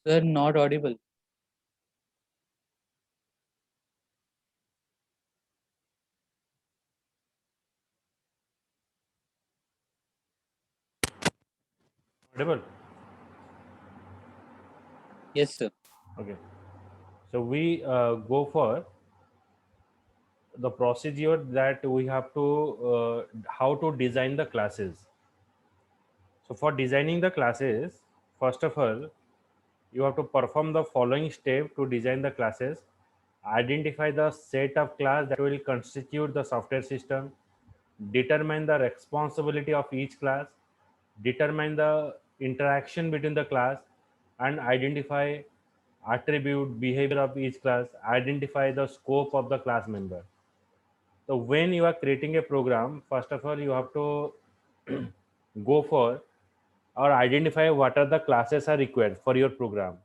Sir, not audible. Audible? Yes, sir. Okay. So we go for the procedure that we have to how to design the classes. So for designing the classes, first of all, you have to perform the following step to design the classes. Identify the set of class that will constitute the software system. Determine the responsibility of each class. Determine the interaction between the class, and identify attribute behavior of each class. Identify the scope of the class member. So when you are creating a program, first of all, you have to go for or identify what are the classes are required for your program.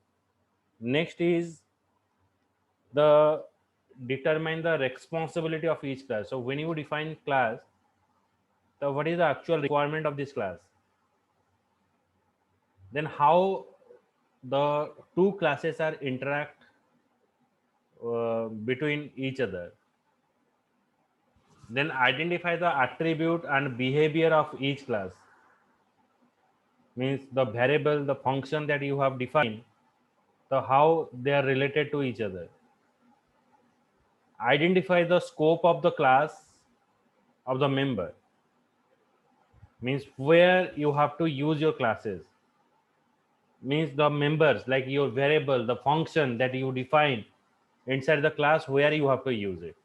Next is the determine the responsibility of each class. So when you define class, so what is the actual requirement of this class? Then how the two classes are interact between each other. Then identify the attribute and behavior of each class. Means the variable, the function that you have defined, so how they are related to each other. Identify the scope of the class of the member, means where you have to use your classes, means the members like your variable, the function that you define inside the class where you have to use it.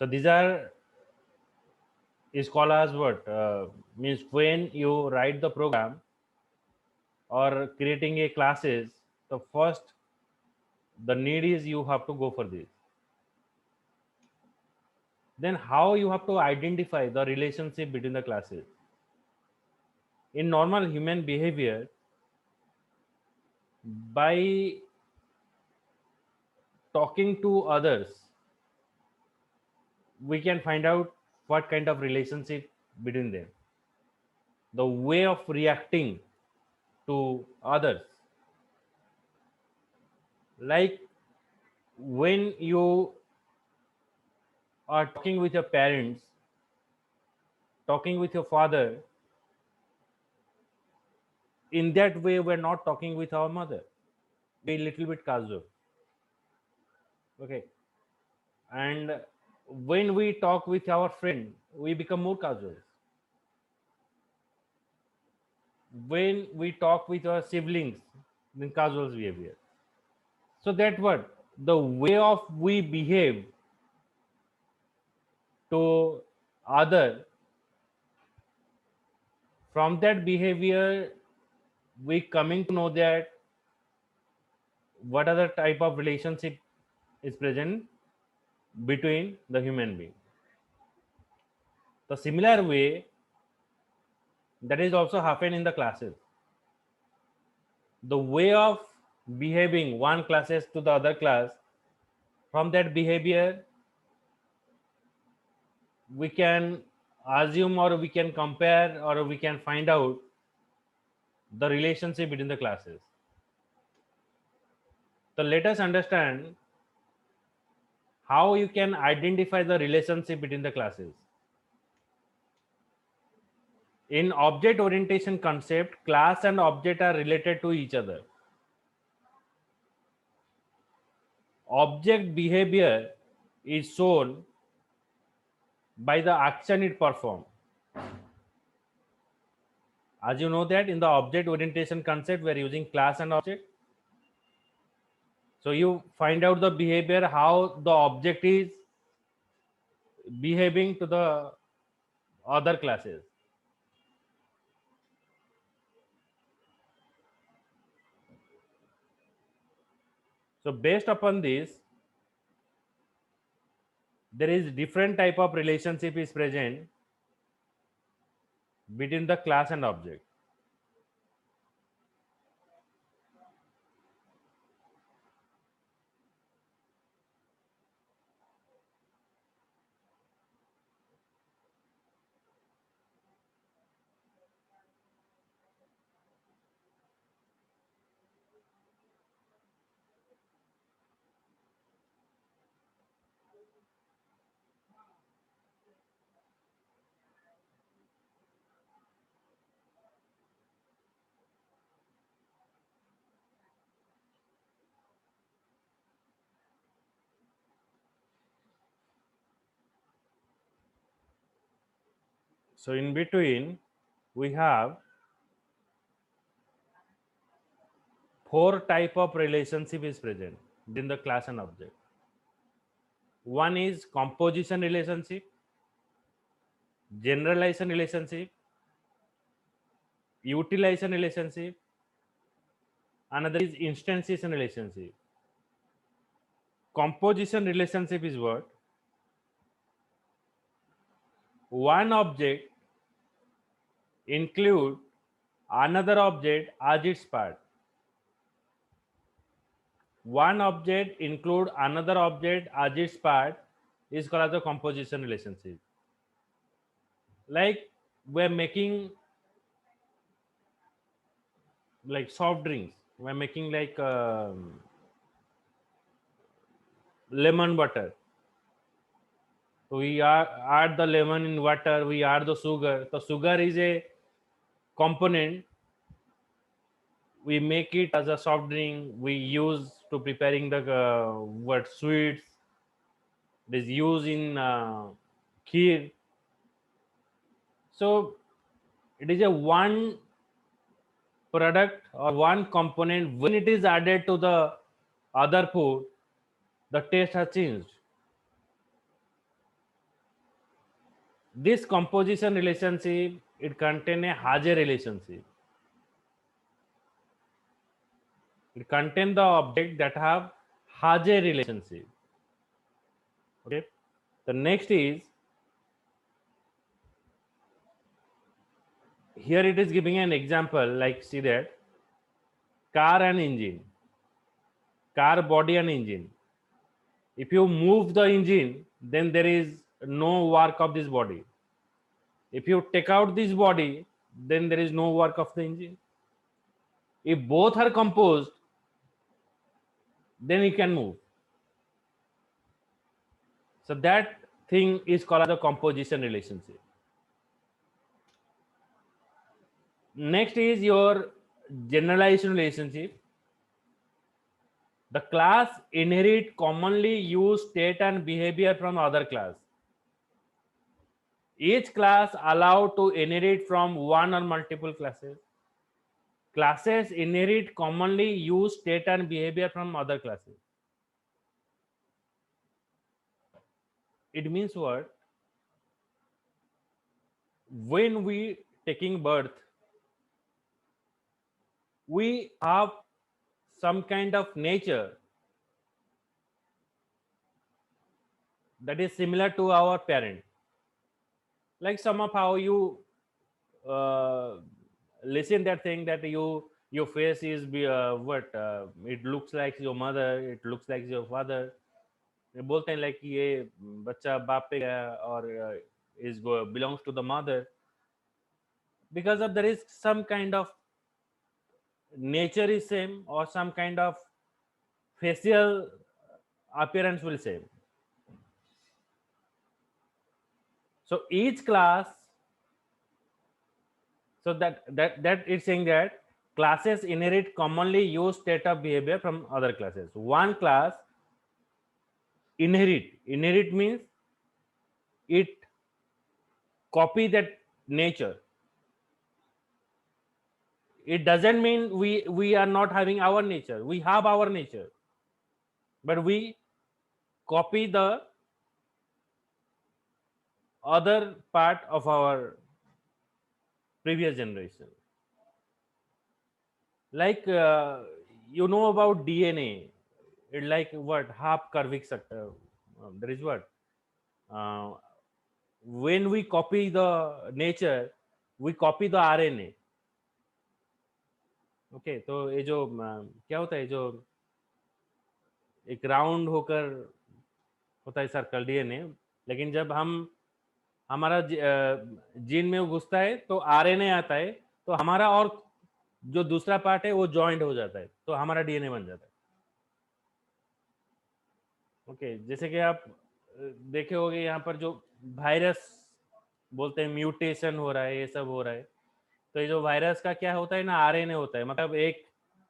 So these are is called as what means when you write the program or creating a classes, the first the need is you have to go for this. Then how you have to identify the relationship between the classes. In normal human behavior, by talking to others, we can find out what kind of relationship between them, the way of reacting to others. Like when you are talking with your parents, talking with your father, in that way we're not talking with our mother, we're a little bit casual. Okay. And when we talk with our friend, we become more casual. When we talk with our siblings, then casual behavior. So that what the way of we behave to other, from that behavior we coming to know that what other type of relationship is present between the human being. The similar way that is also happen in the classes. The way of behaving one classes to the other class, from that behavior we can assume or we can compare or we can find out the relationship between the classes. So let us understand how you can identify the relationship between the classes. In object orientation concept, class and object are related to each other. Object behavior is shown by the action it performs. As you know that in the object orientation concept, we are using class and object. So you find out the behavior, how the object is behaving to the other classes. So based upon this, there is different type of relationship is present between the class and object. So in between, we have 4 type of relationship is present in the class and object. One is composition relationship, generalization relationship, utilization relationship, another is instantiation relationship. Composition relationship is what? One object include another object as its part. One object include another object as its part is called as the composition relationship. Like we're making like soft drinks, we're making like lemon butter. We add the lemon in water, we add the sugar. The sugar is a component. We make it as a soft drink. We use to preparing the what sweets. It is used in kheer. So it is a one product or one component. When it is added to the other food, the taste has changed. This composition relationship, it contain a Haje relationship. It contain the object that have Haje relationship. Okay. The next is, here it is giving an example, like see that car and engine, car body and engine. If you move the engine, then there is no work of this body. If you take out this body, then there is no work of the engine. If both are composed, then it can move. So that thing is called the composition relationship. Next is your generalization relationship. The class inherit commonly used state and behavior from other class. Each class allowed to inherit from one or multiple classes. Classes inherit commonly used state and behavior from other classes. It means what? When we taking birth, we have some kind of nature that is similar to our parent. Like some of how you listen that thing that your face is what it looks like your mother, it looks like your father. बोलते हैं like ये बच्चा बाप पे गया और is belongs to the mother, because of there is some kind of nature is same or some kind of facial appearance will same. So each class, so that is saying that classes inherit commonly used state of behavior from other classes. One class inherit means it copy that nature. It doesn't mean we are not having our nature. We have our nature, but we copy the other part of our previous generation. Like you know about DNA, it like what half curvic sector. There is what when we copy the nature, we copy the RNA. Okay तो ये जो क्या होता है, जो एक round होकर होता है सर्कल डीएनए, लेकिन जब हम हमारा जीन में वो घुसता है तो आरएनए आता है, तो हमारा और जो दूसरा पार्ट है वो जॉइंट हो जाता है, तो हमारा डीएनए बन जाता है. ओके जैसे कि आप देखे होंगे यहाँ पर जो वायरस बोलते हैं म्यूटेशन हो रहा है, ये सब हो रहा है. तो ये जो वायरस का क्या होता है ना, आरएनए होता है, मतलब एक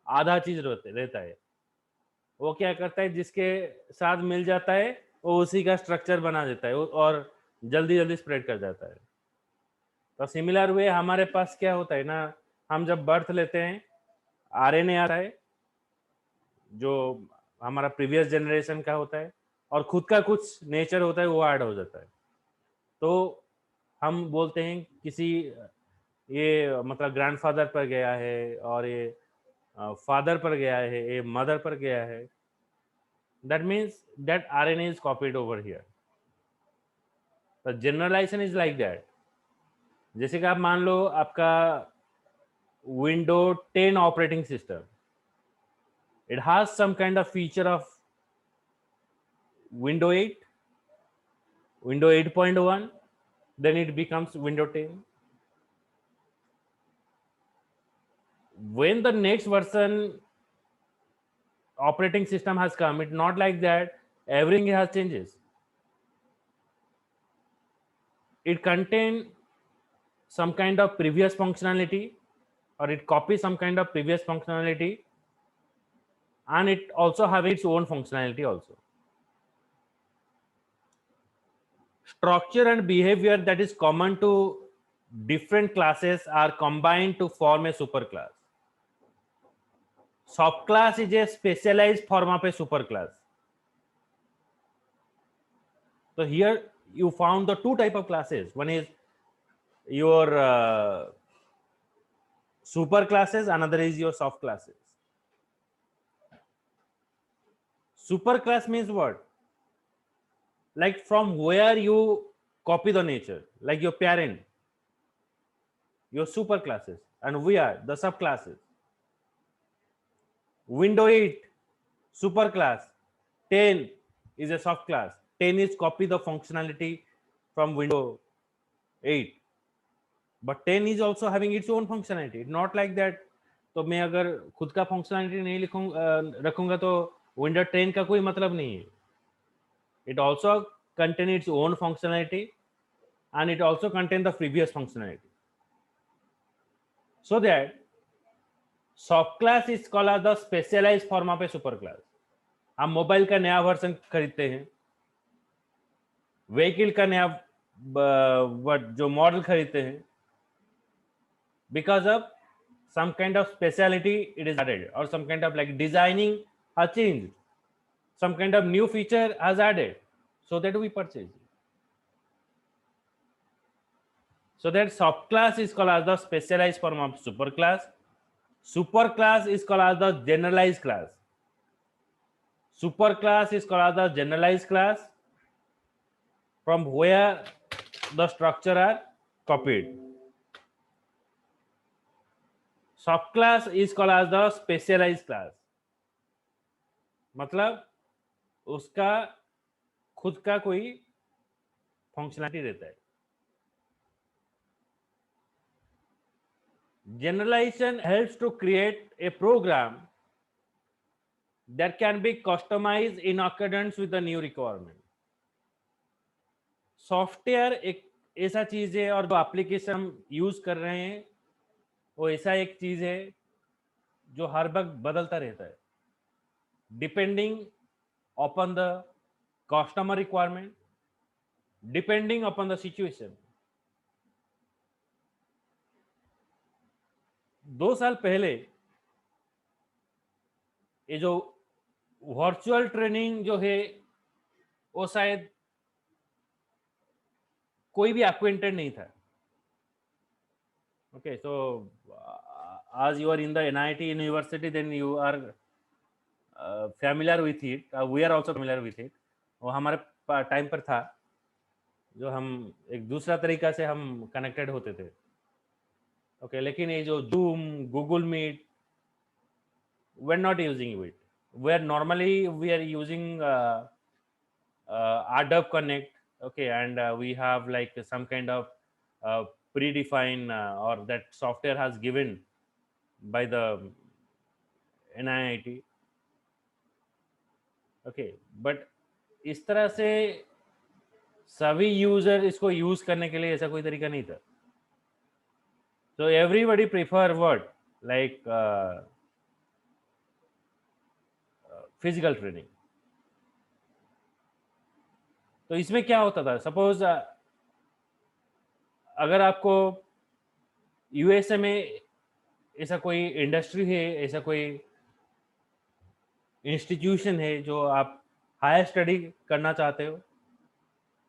आधा चीज रहता है. वो क्या करता है, जिसके साथ मिल जाता है वो उसी का स्ट्रक्चर बना देता है और जल्दी जल्दी स्प्रेड कर जाता है. तो सिमिलर वे हमारे पास क्या होता है ना, हम जब बर्थ लेते हैं आरएनए आता है जो हमारा प्रीवियस जनरेशन का होता है, और खुद का कुछ नेचर होता है वो ऐड हो जाता है। तो हम बोलते हैं किसी ये मतलब ग्रैंडफादर पर गया है, और ये फादर पर गया है, ये मदर पर गया है, that means that RNA is copied over here. The generalization is like that. जैसे कि आप मान लो आपका window 10 operating system, it has some kind of feature of window 8, window 8.1, then it becomes window 10. When the next version operating system has come, it's not like that everything has changes. It contains some kind of previous functionality, or it copies some kind of previous functionality, and it also have its own functionality also. Structure and behavior that is common to different classes are combined to form a superclass. Subclass is a specialized form of a superclass. So here you found the two type of classes. One is your super classes, another is your soft classes. Super class means what? Like from where you copy the nature, like your parent, your super classes, and we are the subclasses. Window 8 super class, 10 is a soft class. 10 is copy the functionality from window 8, but 10 is also having its own functionality. Not like that. तो मैं अगर खुद का functionality नहीं रखूंगा तो window 10 का कोई मतलब नहीं है. It also contain its own functionality, and it also contain the previous functionality. So that subclass is called as the specialized form of a superclass. हम मोबाइल का नया वर्जन खरीदते हैं, व्हीकल का नया जो मॉडल खरीदते हैं, because of some kind of speciality it is added, or some kind of like designing has changed, some kind of new feature has added, so that we purchase it. So that subclass is called as the specialized form of superclass. Superclass is called as the generalized class. Superclass is called as the generalized class from where the structure are copied. Subclass is called as the specialized class. मतलब उसका खुद का कोई functionality रहता है. Generalization helps to create a program that can be customized in accordance with the new requirement. Software एक ऐसा चीज है, और जो एप्लीकेशन हम यूज कर रहे हैं वो ऐसा एक चीज है जो हर वक्त बदलता रहता है, depending upon the customer requirement, depending upon the situation. 2 साल पहले ये जो वर्चुअल ट्रेनिंग जो है वो शायद कोई भी एक्वेंटेड नहीं था. Okay, so as you are in the NIT university, then you are familiar with it. We are also familiar with it. वो हमारे टाइम पर था जो हम एक दूसरा तरीका से हम कनेक्टेड होते थे. ओके, लेकिन ये जो Zoom, Google Meet, we are not using it. We are normally we are using Adobe Connect. Okay, and we have like some kind of predefined or that software has given by the NIT. Okay, but इस तरह से सभी user इसको use करने के लिए ऐसा कोई तरीका नहीं था. So everybody prefer what, like physical training. तो इसमें क्या होता था, सपोज अगर आपको यूएसए में ऐसा कोई इंडस्ट्री है, ऐसा कोई इंस्टीट्यूशन है जो आप हायर स्टडी करना चाहते हो,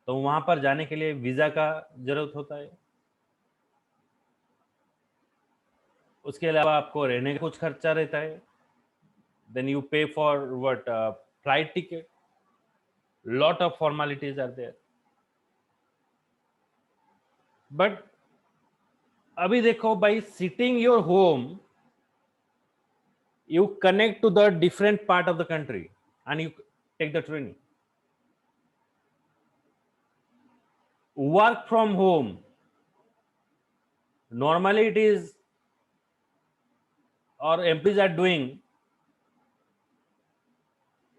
तो वहां पर जाने के लिए वीजा का जरूरत होता है। उसके अलावा आपको रहने का कुछ खर्चा रहता है। देन यू पे for what, flight ticket, lot of formalities are there. But अभी देखो, by sitting your home you connect to the different part of the country and you take the training. Work from home, normally it is, or employees are doing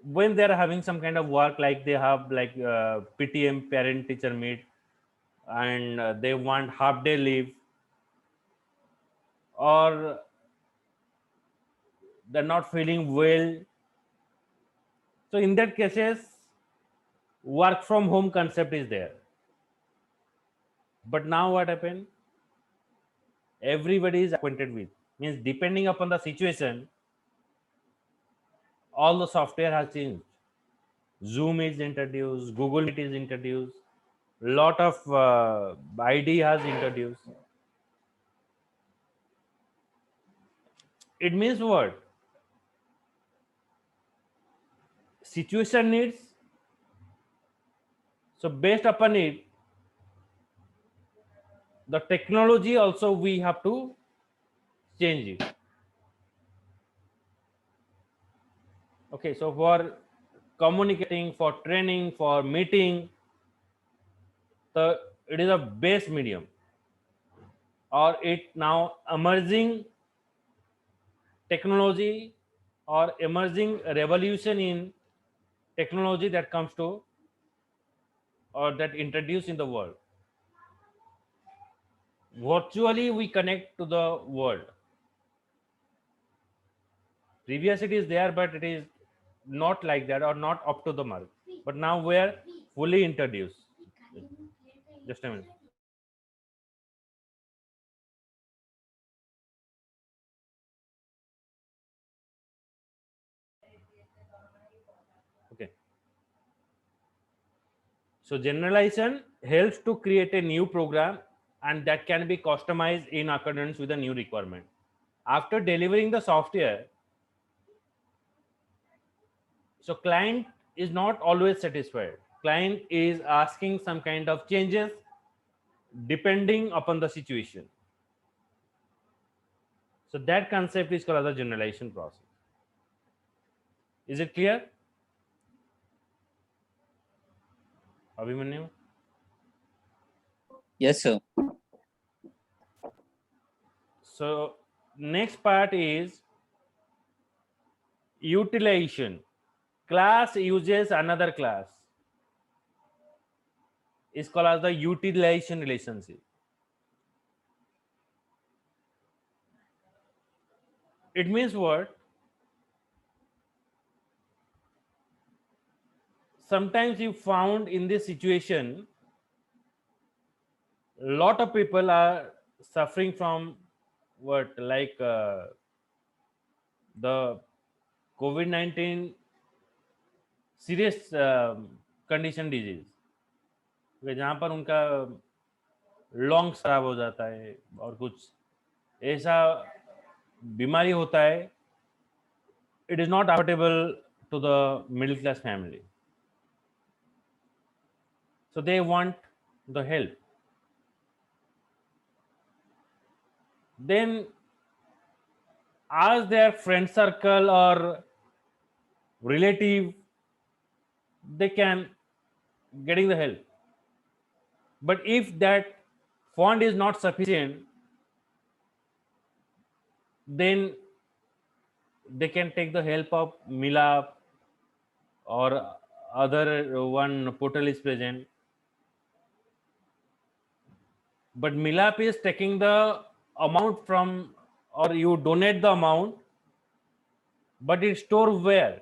when they are having some kind of work, like they have like PTM, parent teacher meet, and they want half day leave, or they're not feeling well. So in that cases, work from home concept is there. But now what happened? Everybody is acquainted with, means depending upon the situation, all the software has changed. Zoom is introduced, Google Meet is introduced, lot of ID has introduced. It means what? Situation needs. So based upon it, the technology also we have to change it. Okay, so for communicating, for training, for meeting, it is a base medium, or it now emerging technology or emerging revolution in technology that comes to or that introduced in the world. Virtually we connect to the world. Previous it is there, but it is not like that or not up to the mark. But now we are fully introduced. Just a minute. Okay. So generalization helps to create a new program, and that can be customized in accordance with the new requirement. After delivering the software, so client is not always satisfied. Client is asking some kind of changes depending upon the situation. So that concept is called as the generalization process. Is it clear, Abhimanyu? Yes, sir. So next part is utilization. Class uses another class is called as the utilization relationship. It means what? Sometimes you found in this situation, lot of people are suffering from what, like the COVID-19 serious condition disease, जहाँ पर उनका lungs खराब हो जाता है और कुछ ऐसा बीमारी होता है. It is not affordable to the middle class family, so they want the help. Then ask their friend circle or relative, they can getting the help. But if that fund is not sufficient, then they can take the help of Milap or other one portal is present. But Milap is taking the amount from, or you donate the amount, but it's stored where?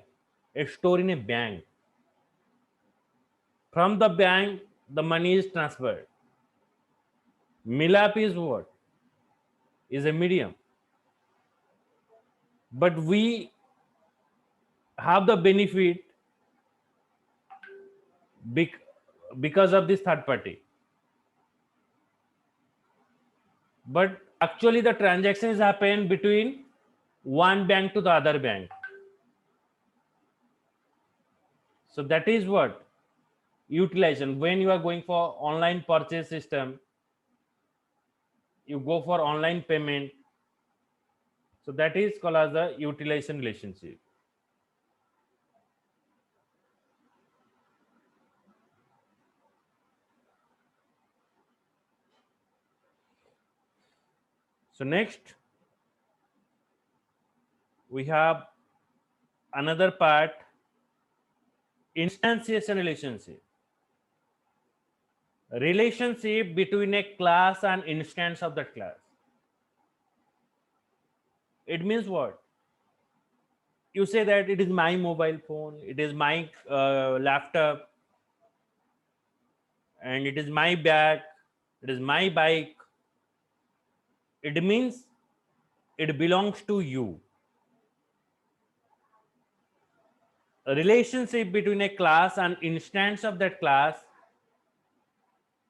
It's stored in a bank. From the bank, the money is transferred. Milap is what? is a medium, but we have the benefit because of this third party. But actually the transactions happen between one bank to the other bank. So that is what utilization. When you are going for online purchase system, you go for online payment. So that is called as the utilization relationship. So next we have another part, instantiation relationship. Relationship between a class and instance of that class. It means what? You say that it is my mobile phone, it is my laptop, and it is my bag, it is my bike. It means it belongs to you. A relationship between a class and instance of that class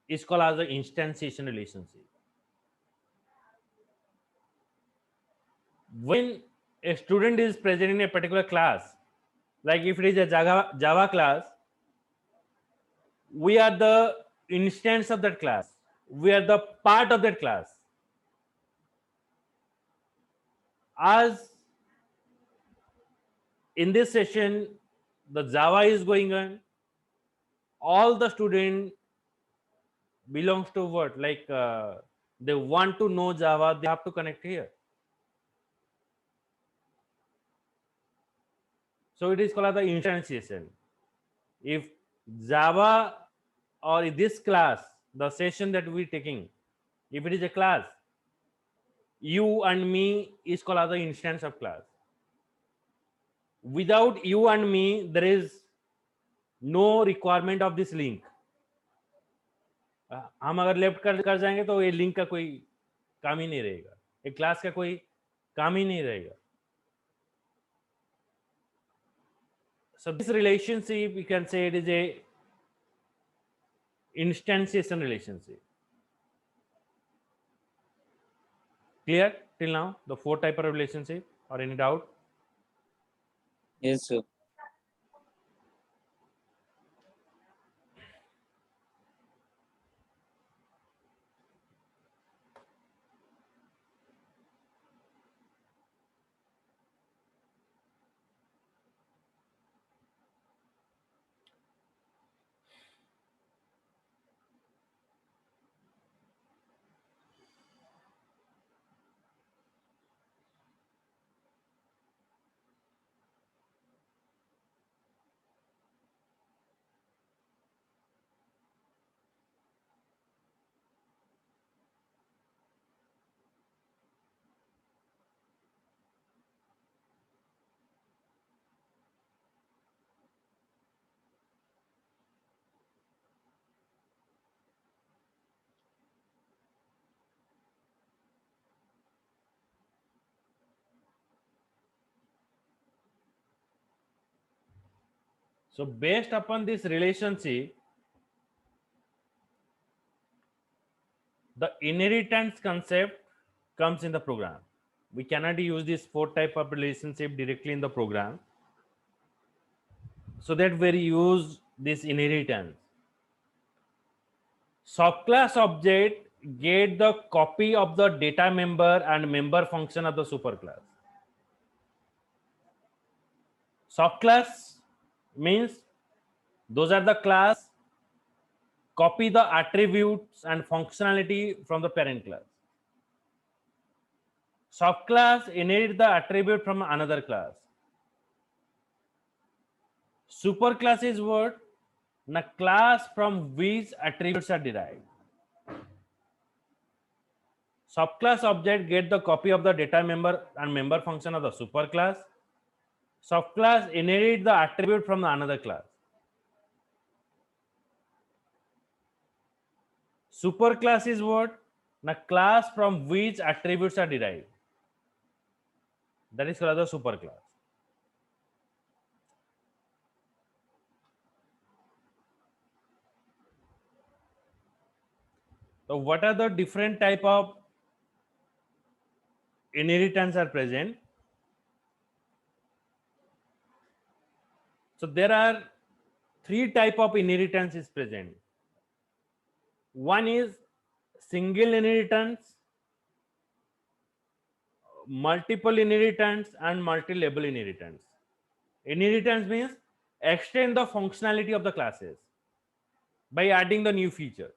is called as an instantiation relationship. When a student is present in a particular class, like if it is a Java class, we are the instance of that class. We are the part of that class. As in this session, the Java is going on, all the student belongs to what? Like they want to know Java, they have to connect here. So it is called the instantiation. If Java or this class, the session that we're taking, if it is a class, you and me is called as the instance of class. Without you and me, there is no requirement of this link. हम अगर left कर जाएंगे तो ये link का कोई काम ही नहीं रहेगा, एक क्लास का कोई काम ही नहीं रहेगा. So this relationship, you can say it is a instantiation relationship. Clear till now the four type of relationship, or any doubt? Yes, sir. So based upon this relationship, the inheritance concept comes in the program. We cannot use this four type of relationship directly in the program, so that we use this inheritance. Subclass object get the copy of the data member and member function of the superclass. Subclass means those are the class copy the attributes and functionality from the parent class. Subclass inherit the attribute from another class. Superclass is what? The class from which attributes are derived. Subclass object get the copy of the data member and member function of the superclass. Subclass inherit the attribute from another class. Superclass is what? Now class from which attributes are derived, that is called the superclass. So what are the different type of inheritance are present? So there are three type of inheritance is present. One is single inheritance, multiple inheritance, and multi-level inheritance. Inheritance means extend the functionality of the classes by adding the new feature.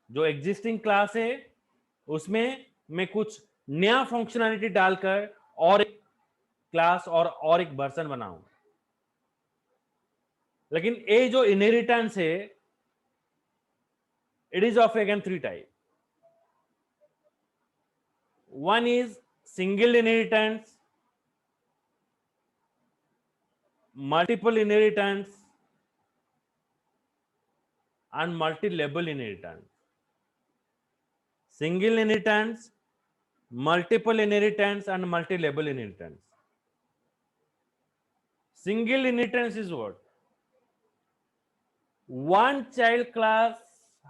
जो existing class है उसमें मैं कुछ नया functionality डालकर और एक class और एक वर्जन बनाऊं. लेकिन ये जो इनहेरिटेंस है, it is of again three type. One is single inheritance, multiple inheritance, and multi-level inheritance. Single inheritance, multiple inheritance, and multi-level inheritance. Single inheritance is what? One child class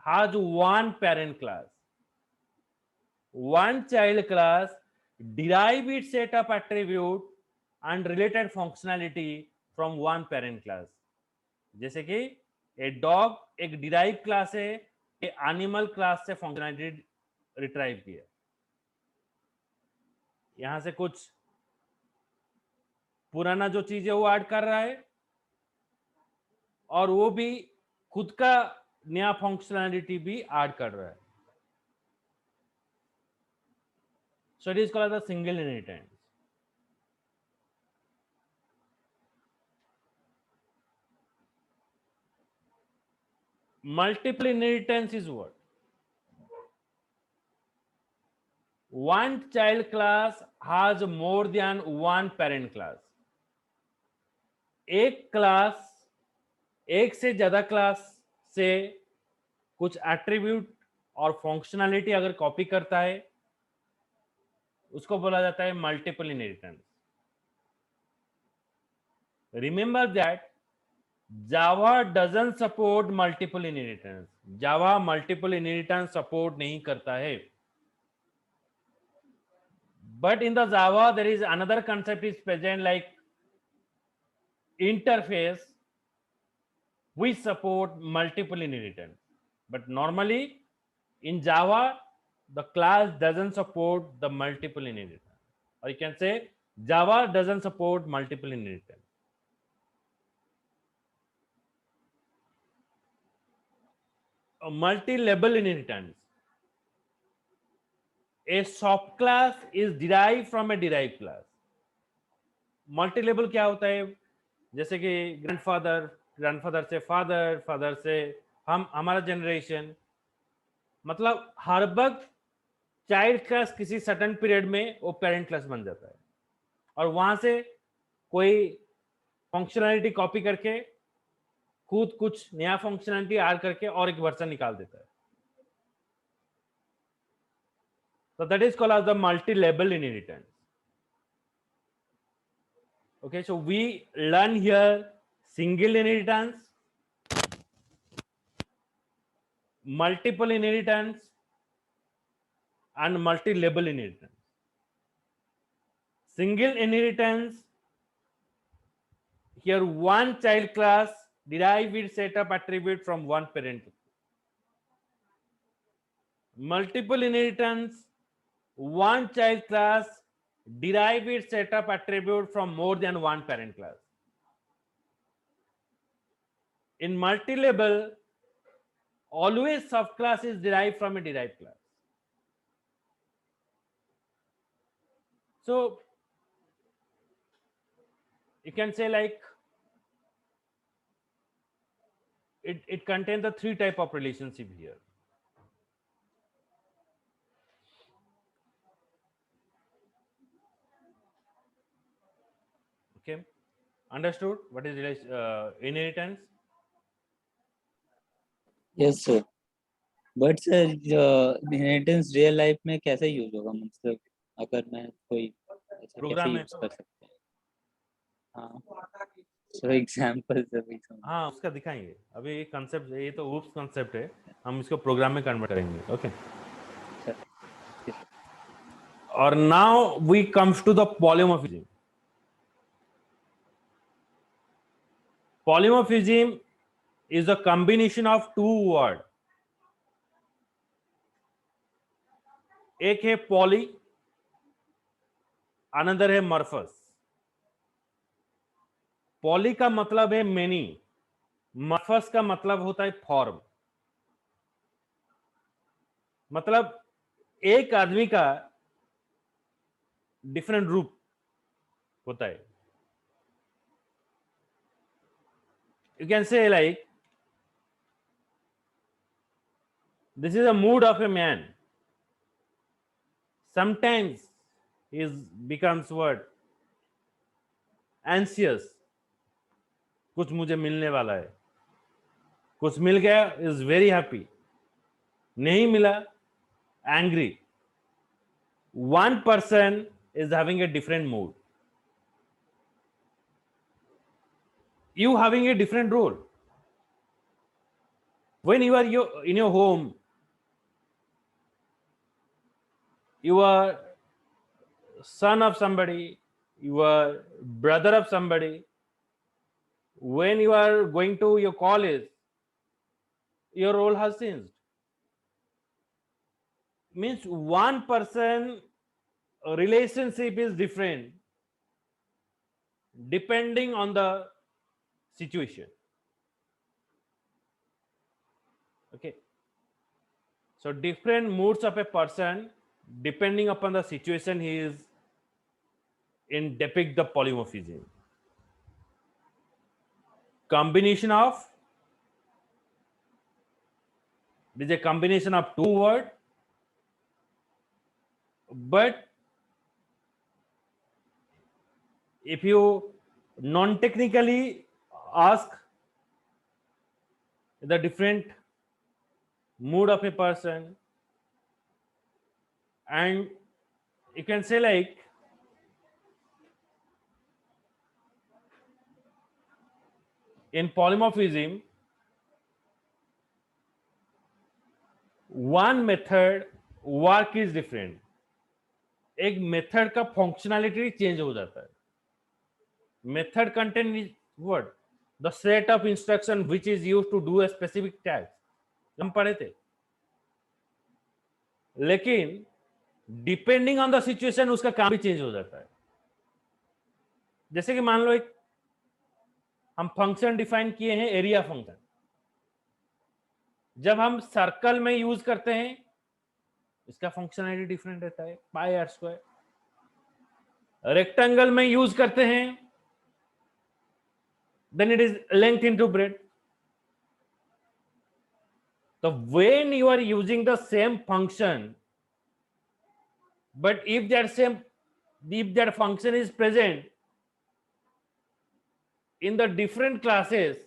has one parent class. One child class derive its set of attribute and related functionality from one parent class. जैसे कि a dog एक derive class है, ए animal class से functionality retrieve किया. यहां से कुछ पुराना जो चीज है वो ऐड कर रहा है और वो भी खुद का नया फंक्शनैलिटी भी ऐड कर रहा है. So it is called as a single inheritance. Multiple inheritance is what? One child class has more than one parent class. एक क्लास एक से ज्यादा क्लास से कुछ एट्रीब्यूट और फंक्शनैलिटी अगर कॉपी करता है उसको बोला जाता है multiple inheritance. Remember that Java doesn't support multiple inheritance. Java multiple inheritance support नहीं करता है. But in the Java, there is another concept is present like interface which support multiple inheritance. But normally in Java, the class doesn't support the multiple inheritance. Or you can say Java doesn't support multiple inheritance. A multi-level inheritance. A subclass is derived from a derived class. Multi-level क्या होता है? जैसे कि grandfather से father, father से हमारा generation. मतलब हर वक्त चाइल्ड क्लास किसी सर्टेन पीरियड में वो पेरेंट क्लास बन जाता है और वहां से कोई फंक्शनैलिटी कॉपी करके खुद कुछ नया फंक्शनैलिटी ऐड करके और एक वर्जन निकाल देता है. So that is called as the multi-level inheritance. Okay, so we learn here single inheritance, multiple inheritance, and multi-level inheritance. Single inheritance, here one child class derive its set of attribute from one parent. Multiple inheritance, one child class derive its set of attribute from more than one parent class. In multi-level, always subclass is derived from a derived class. So you can say like it contains the three type of relationship here. Okay, understood what is inheritance? Yes, sir. But sir inheritance real life में कैसे use होगा, मतलब अगर मैं कोई ऐसा कैसे programme है यूज तो। कर सकते हैं? हाँ, सो एग्जांपल से भी समझ। हाँ, उसका दिखाएंगे। अभी ये कंसेप्ट, ये तो ऊप्स कंसेप्ट है, हम इसको प्रोग्राम में कन्वर्ट करेंगे। ओके, सर और now we comes to the polymorphism. Polymorphism is a combination of two word, एक है पॉली, अनदर है मर्फस। पॉली का मतलब है मेनी, मर्फस का मतलब होता है फॉर्म। मतलब एक आदमी का डिफरेंट रूप होता है। You can say like this is a mood off a man, sometimes is becomes what anxious, कुछ मुझे मिलने वाला है, कुछ मिल गया इज वेरी हैप्पी, नहीं मिला angry. one person is having a different mood, you having a different role. When you are in your home, you are son of somebody, you are brother of somebody. When you are going to your college, your role has changed. Means one person relationship is different depending on the situation. Okay, so different moods of a person depending upon the situation he is in depict the polymorphism. Combination of, this is a combination of two words, but if you non-technically ask the different mood of a person, and you can say like in polymorphism, one method work is different, एक method का functionality change हो जाता है। Method content is what, the set of instruction which is used to do a specific task, हम पढ़े थे। लेकिन depending on the situation उसका काम भी चेंज हो जाता है। जैसे कि मान लो एक हम फंक्शन डिफाइन किए हैं, एरिया फंक्शन। जब हम सर्कल में यूज करते हैं इसका फंक्शनैलिटी डिफरेंट रहता है, पाई आर स्क्वायर। रेक्टेंगल में यूज करते हैं then it is length into breadth. So when you are using the same function, but if that function is present in the different classes,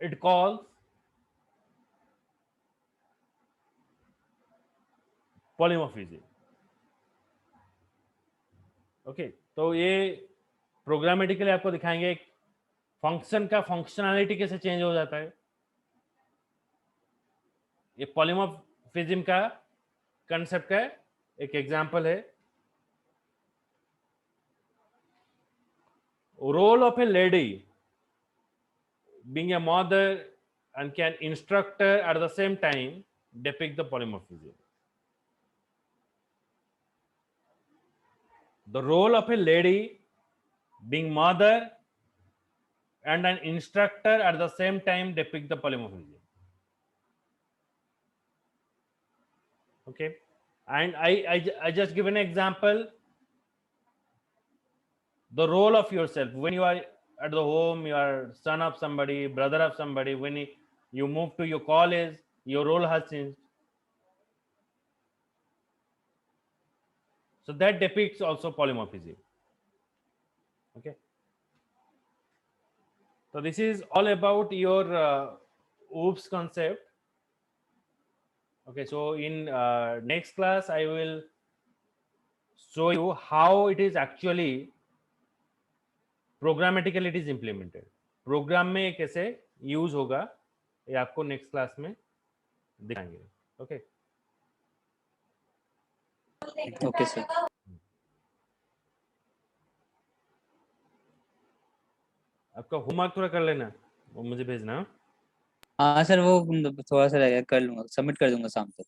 it calls polymorphism. Okay, तो ये programmatically आपको दिखाएंगे function का functionality कैसे change हो जाता है। ये पॉलीमॉर्फिज्म का कंसेप्ट का एक एग्जांपल है। Role of a lady being a mother and can instruct her at the same time depict the polymorphism. The role of a lady being mother and an instructor at the same time depict the polymorphism. Okay, and I just give an example. The role of yourself when you are at the home, you are son of somebody, brother of somebody. When you move to your college, your role has changed. So that depicts also polymorphism. Okay, so this is all about your OOPS concept. Okay, so in next class I will show you how it is actually programmatically it is implemented. Program में कैसे use होगा ये आपको next class में दिखाएंगे. Okay okay sir. आपका homework थोड़ा कर लेना, वो मुझे भेजना. हाँ सर, वो थोड़ा सा रह गया, कर लूंगा, सबमिट कर दूंगा शाम तक.